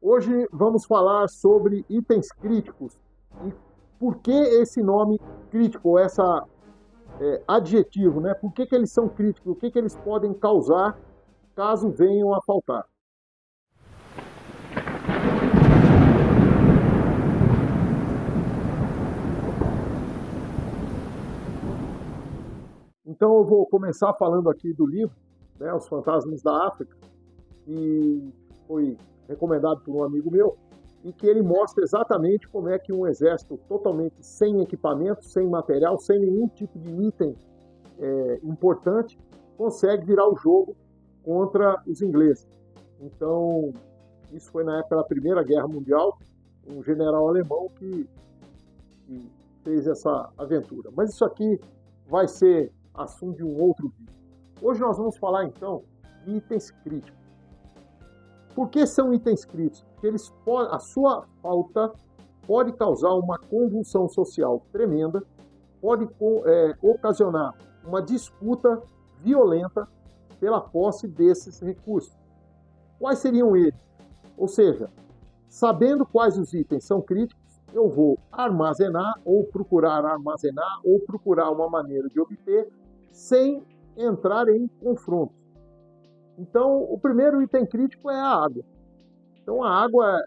Hoje vamos falar sobre itens críticos e por que esse nome crítico, essa adjetivo, né? Por que eles são críticos? O que eles podem causar caso venham a faltar? Então eu vou começar falando aqui do livro, né, Os Fantasmas da África, que foi recomendado por um amigo meu, e que ele mostra exatamente como é que um exército totalmente sem equipamento, sem material, sem nenhum tipo de item importante, consegue virar o jogo contra os ingleses. Então, isso foi na época da Primeira Guerra Mundial, um general alemão que fez essa aventura. Mas isso aqui vai ser assunto de um outro vídeo. Hoje nós vamos falar, então, de itens críticos. Por que são itens críticos? Porque a sua falta pode causar uma convulsão social tremenda, pode ocasionar uma disputa violenta pela posse desses recursos. Quais seriam eles? Ou seja, sabendo quais os itens são críticos, eu vou armazenar ou procurar uma maneira de obter sem entrar em confrontos. Então, o primeiro item crítico é a água. Então, a água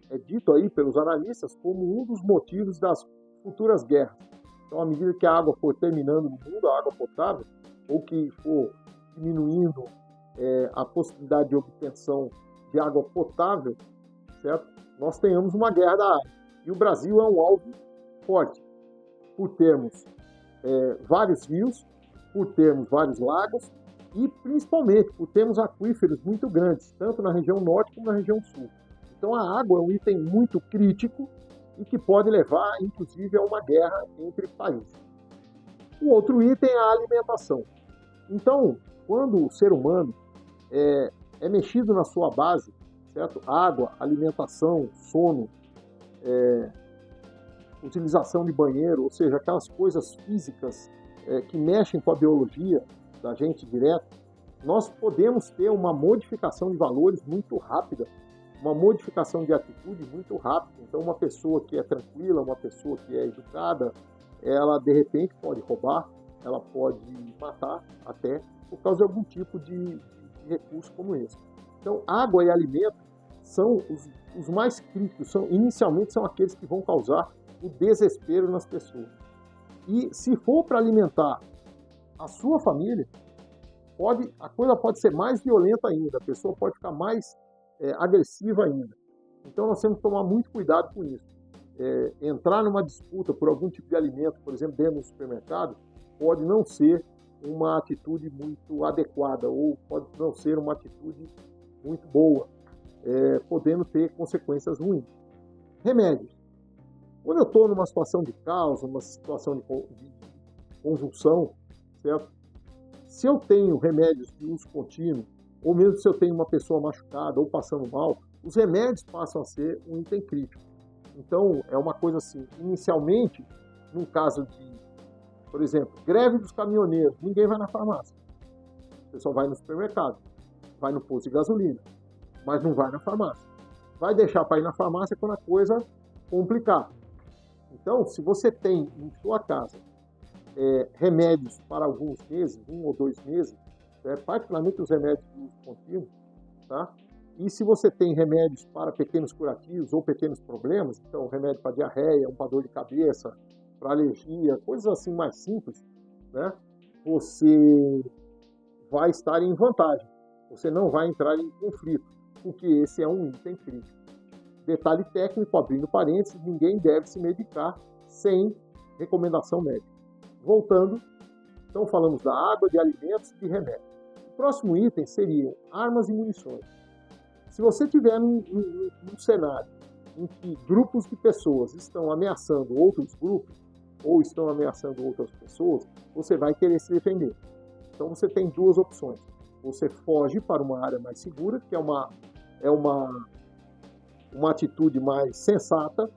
é dito aí pelos analistas como um dos motivos das futuras guerras. Então, à medida que a água for terminando no mundo, a água potável, ou que for diminuindo a possibilidade de obtenção de água potável, certo? Nós tenhamos uma guerra da água. E o Brasil é um alvo forte, por termos vários rios, por termos vários lagos e principalmente por termos aquíferos muito grandes, tanto na região norte como na região sul. Então a água é um item muito crítico e que pode levar, inclusive, a uma guerra entre países. O outro item é a alimentação. Então, quando o ser humano é mexido na sua base, certo? Água, alimentação, sono, utilização de banheiro, ou seja, aquelas coisas físicas que mexem com a biologia da gente direto, nós podemos ter uma modificação de valores muito rápida, uma modificação de atitude muito rápida. Então, uma pessoa que é tranquila, uma pessoa que é educada, ela de repente pode roubar, ela pode matar até por causa de algum tipo de recurso como esse. Então, água e alimento são os mais críticos, inicialmente são aqueles que vão causar o desespero nas pessoas. E se for para alimentar a sua família, a coisa pode ser mais violenta ainda, a pessoa pode ficar mais agressiva ainda. Então nós temos que tomar muito cuidado com isso. Entrar numa disputa por algum tipo de alimento, por exemplo, dentro do supermercado, pode não ser uma atitude muito adequada ou pode não ser uma atitude muito boa, podendo ter consequências ruins. Remédios. Quando eu estou numa situação de caos, numa situação de convulsão, certo? Se eu tenho remédios de uso contínuo, ou mesmo se eu tenho uma pessoa machucada ou passando mal, os remédios passam a ser um item crítico. Então, é uma coisa assim, inicialmente, num caso de, por exemplo, greve dos caminhoneiros, ninguém vai na farmácia. O pessoal vai no supermercado, vai no posto de gasolina, mas não vai na farmácia. Vai deixar para ir na farmácia quando a coisa complicar. Então, se você tem em sua casa remédios para alguns meses, 1 ou 2 meses, particularmente os remédios de uso contínuo, tá? E se você tem remédios para pequenos curativos ou pequenos problemas, então remédio para diarreia, para dor de cabeça, para alergia, coisas assim mais simples, né? Você vai estar em vantagem. Você não vai entrar em conflito, porque esse é um item crítico. Detalhe técnico, abrindo parênteses, ninguém deve se medicar sem recomendação médica. Voltando, então falamos da água, de alimentos e de remédios. O próximo item seriam armas e munições. Se você tiver num cenário em que grupos de pessoas estão ameaçando outros grupos ou estão ameaçando outras pessoas, você vai querer se defender. Então você tem duas opções. Você foge para uma área mais segura, que é uma atitude mais sensata,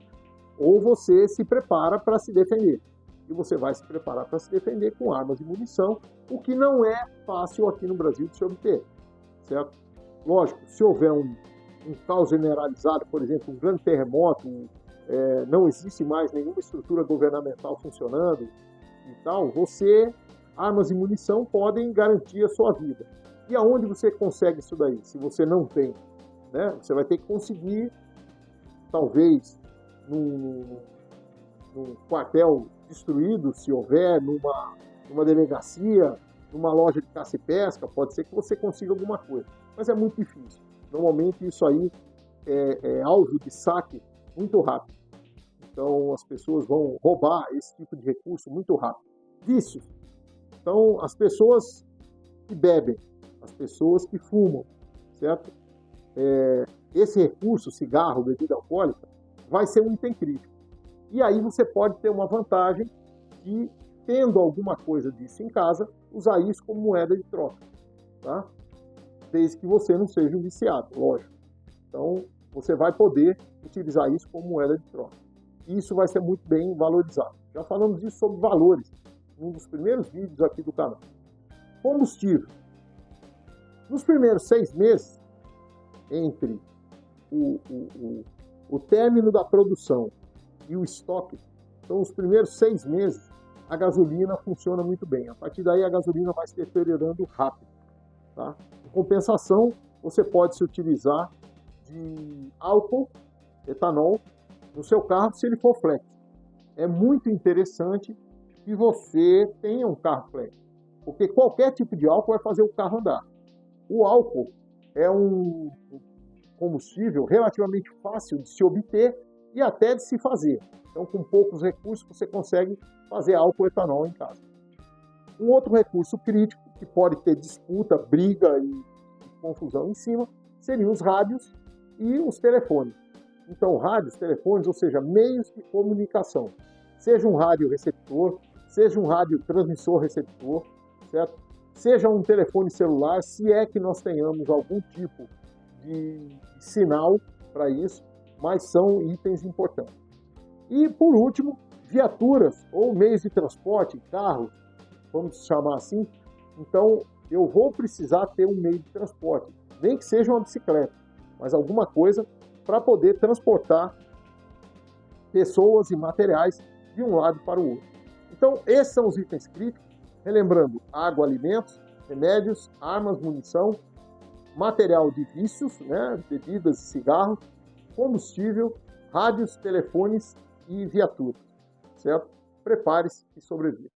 ou você se prepara para se defender. E você vai se preparar para se defender com armas e munição, o que não é fácil aqui no Brasil de se obter, certo? Lógico, se houver um caos generalizado, por exemplo, um grande terremoto, não existe mais nenhuma estrutura governamental funcionando e tal, armas e munição podem garantir a sua vida. E aonde você consegue isso daí? Se você não tem, né? Você vai ter que conseguir, talvez, num quartel destruído, se houver, numa delegacia, numa loja de caça e pesca, pode ser que você consiga alguma coisa. Mas é muito difícil. Normalmente isso aí é alvo de saque muito rápido. Então as pessoas vão roubar esse tipo de recurso muito rápido. Vícios. Então as pessoas que bebem, as pessoas que fumam, certo? Esse recurso, cigarro, bebida alcoólica, vai ser um item crítico. E aí você pode ter uma vantagem de, tendo alguma coisa disso em casa, usar isso como moeda de troca, tá? Desde que você não seja um viciado, lógico. Então, você vai poder utilizar isso como moeda de troca. E isso vai ser muito bem valorizado. Já falamos disso sobre valores, num dos primeiros vídeos aqui do canal. Combustível. Nos primeiros 6 meses, entre o término da produção e o estoque, então os primeiros 6 meses, a gasolina funciona muito bem. A partir daí, a gasolina vai se deteriorando rápido. Tá? Em compensação, você pode se utilizar de álcool, etanol, no seu carro, se ele for flex. É muito interessante que você tenha um carro flex, porque qualquer tipo de álcool vai fazer o carro andar. O álcool é um combustível relativamente fácil de se obter e até de se fazer. Então, com poucos recursos, você consegue fazer álcool etanol em casa. Um outro recurso crítico, que pode ter disputa, briga e confusão em cima, seriam os rádios e os telefones. Então, rádios, telefones, ou seja, meios de comunicação. Seja um rádio receptor, seja um rádio transmissor receptor, certo? Seja um telefone celular, se é que nós tenhamos algum tipo de sinal para isso, mas são itens importantes. E, por último, viaturas ou meios de transporte, carros, vamos chamar assim. Então, eu vou precisar ter um meio de transporte, nem que seja uma bicicleta, mas alguma coisa para poder transportar pessoas e materiais de um lado para o outro. Então, esses são os itens críticos, relembrando: água, alimentos, remédios, armas, munição, material de vícios, né, bebidas e cigarros, combustível, rádios, telefones e viaturas, certo? Prepare-se e sobreviva.